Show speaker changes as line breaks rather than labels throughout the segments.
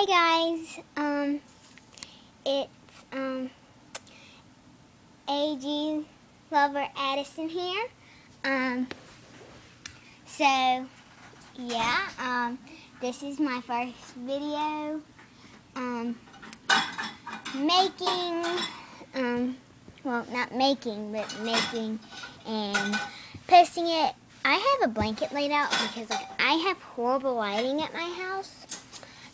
Hey guys, it's AG Lover Addison here. So yeah, this is my first video making, well, not making, but making and posting it. I have a blanket laid out because I have horrible lighting at my house.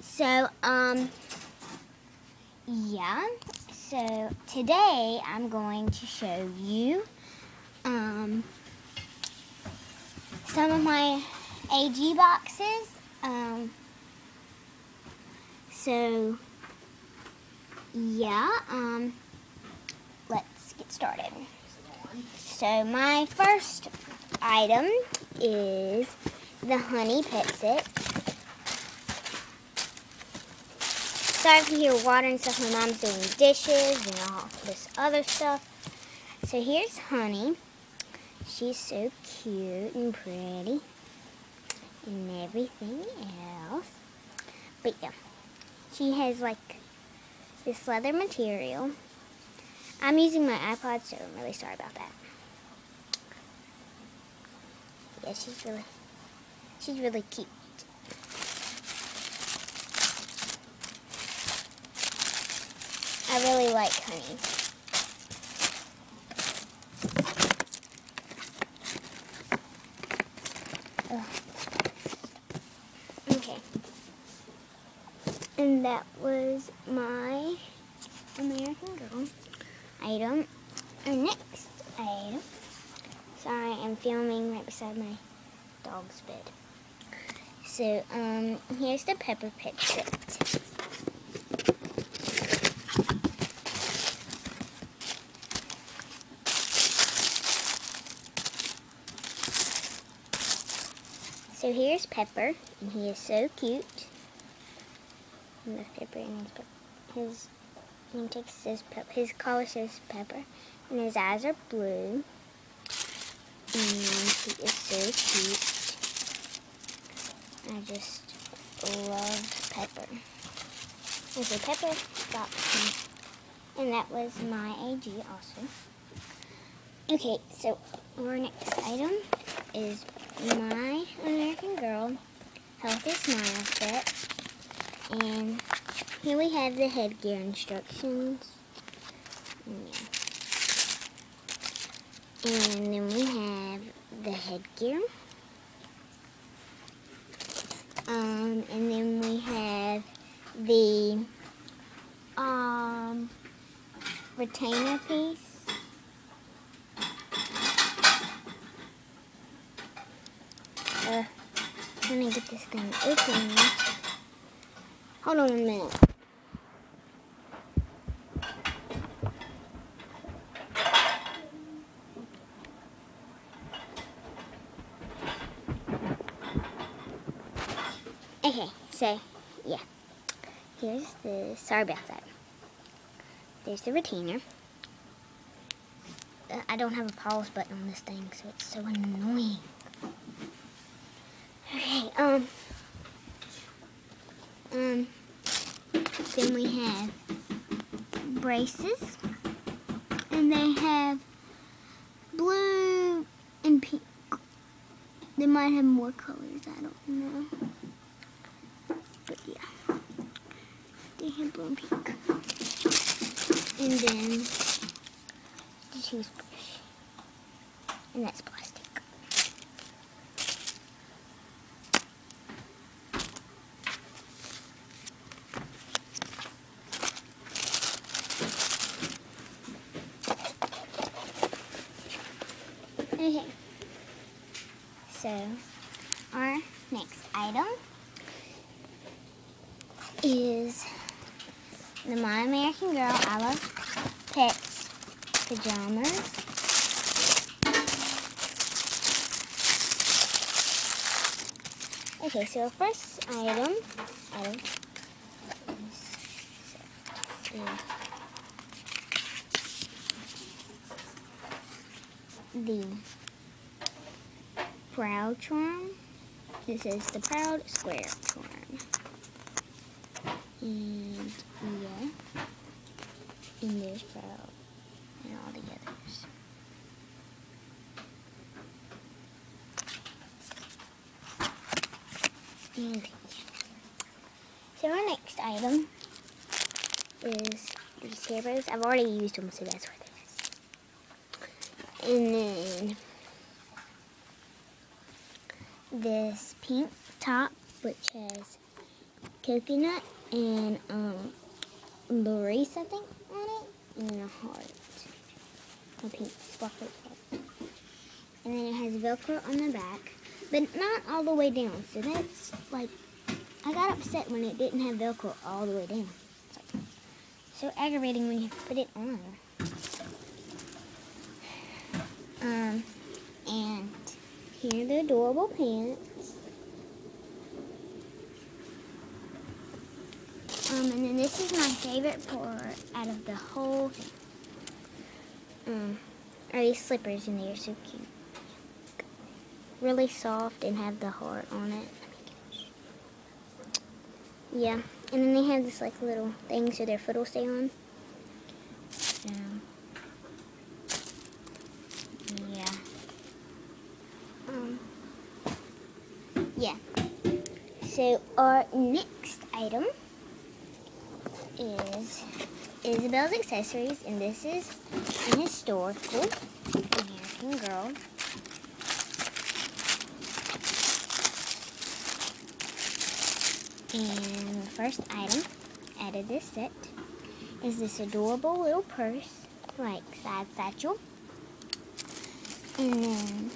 So, yeah, so today I'm going to show you, some of my AG boxes. So, yeah, let's get started. So, my first item is the Honey Pet-Sit. Sorry if you hear water and stuff. My mom's doing dishes and all this other stuff. So here's Honey. She's so cute and pretty and everything else. But yeah, she has like this leather material. I'm using my iPod, so I'm really sorry about that. Yeah, she's really cute. I really like Honey. Ugh. Okay. And that was my American Girl item. Our next item. Sorry, I'm filming right beside my dog's bed. So, here's the Pepper Pet-Sit. So here's Pepper, and he is so cute. And that's Pepper, and his collar says Pepper, and his eyes are blue. And he is so cute. I just love Pepper. And so Pepper got him, and that was my AG also. Okay, so our next item is my American Girl Healthy Smile Set. And here we have the headgear instructions. And then we have the headgear. And then we have the retainer piece. Let me get this thing open. Hold on a minute. Okay, so, yeah. Here's the, sorry about that. There's the retainer. I don't have a pause button on this thing, so it's so annoying. Okay, then we have braces, and they have blue and pink. They might have more colors, I don't know. But yeah, they have blue and pink. And then the toothbrush, and that's plastic. Okay, so our next item is the My American Girl I Love Pets pajamas. Okay, so our first item is the Proud Charm. This is the Proud Square Charm. And yeah. And there's Pearl and all the others. And so our next item is these hair bows. I've already used them, so that's what it is. And then this pink top, which has coconut and Lori's, I think, on it, and then a heart, a pink sparkly heart. And then it has Velcro on the back, but not all the way down. So that's like, I got upset when it didn't have Velcro all the way down. It's like, so aggravating when you put it on. And here are the adorable pants. And then this is my favorite part out of the whole thing. Are these slippers, and they're so cute. Really soft and have the heart on it. Yeah, and then they have this like little thing so their foot will stay on. So, yeah. Yeah. So our next item is Isabel's Accessories, and this is an historical American Girl. And the first item out of this set is this adorable little purse, like side satchel. And then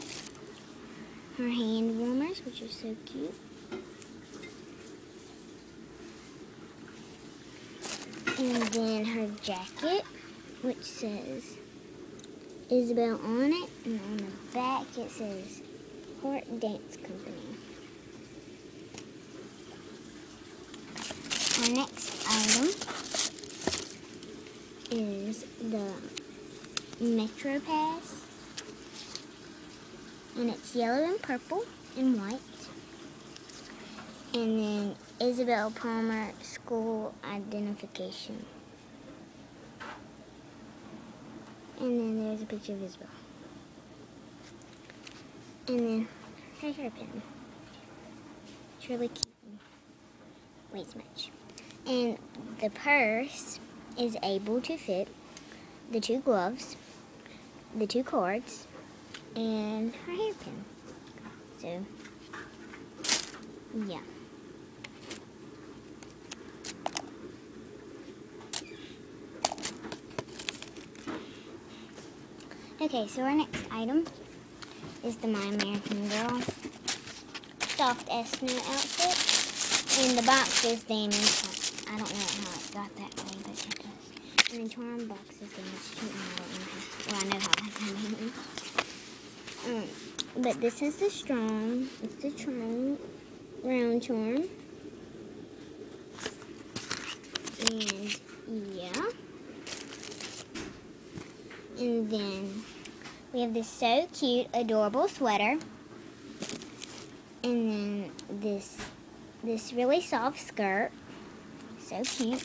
her hand warmers, which are so cute. And then her jacket, which says Isabel on it, and on the back it says Heart Dance Company. Our next item is the Metro Pass, and it's yellow and purple and white. And then Isabel Palmer school identification. And then there's a picture of Isabel. And then her hairpin. It's really cute and weighs much. And the purse is able to fit the 2 gloves, the 2 cards, and her hairpin. So, yeah. Okay, so our next item is the My American Girl soft S-Snow outfit. And the box is damaged. I don't know how it got that way, but it does. And the charm box is damaged too, and I don't know how. Well, I know how it got damaged. But this is the strong. It's the strong round charm. And yeah. And then we have this so cute, adorable sweater. And then this really soft skirt. So cute.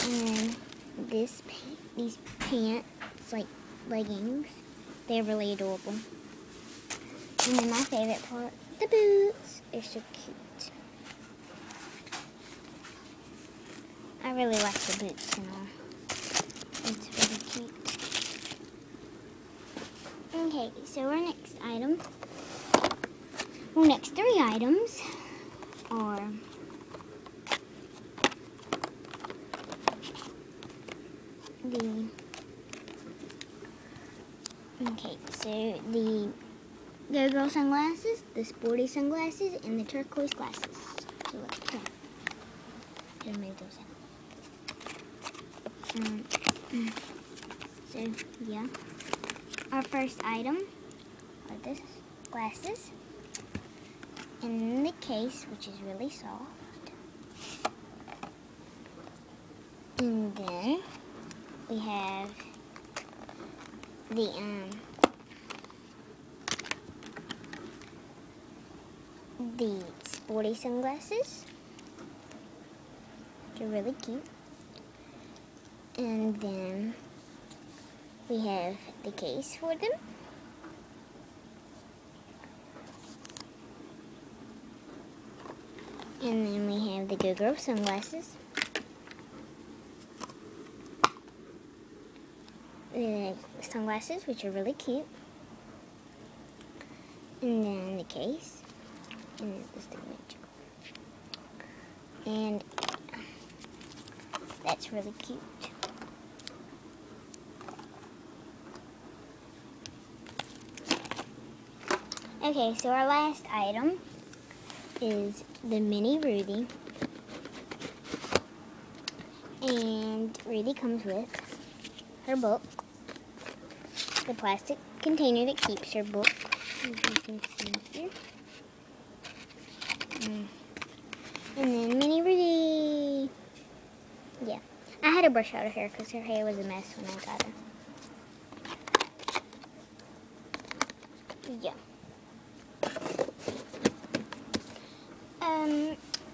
And then these pants, like leggings. They're really adorable. And then my favorite part, the boots. They're so cute. I really like the boots and all. It's really cute. Okay, so our next item, well, next 3 items are the Go-Go sunglasses, the sporty sunglasses, and the turquoise glasses. So let's try. Gotta move those out. So yeah, our first item are the glasses in the case, which is really soft. And then we have the sporty sunglasses. They're really cute. And then we have the case for them. And then we have the Go Girl sunglasses. The sunglasses, which are really cute. And then the case. And then the signature. And that's really cute. Okay, so our last item is the mini Rudy. And Rudy comes with her book, the plastic container that keeps her book, as you can see here. And then mini Rudy. Yeah, I had to brush out her hair because her hair was a mess when I got her. Yeah.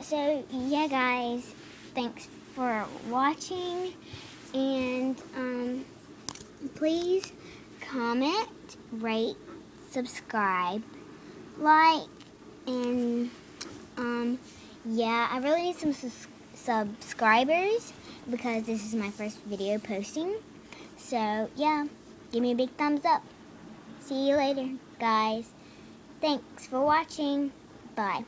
So yeah, guys, thanks for watching, and please comment, rate, subscribe, like, and yeah, I really need some subscribers because this is my first video posting. So yeah, give me a big thumbs up. See you later, guys. Thanks for watching. Bye.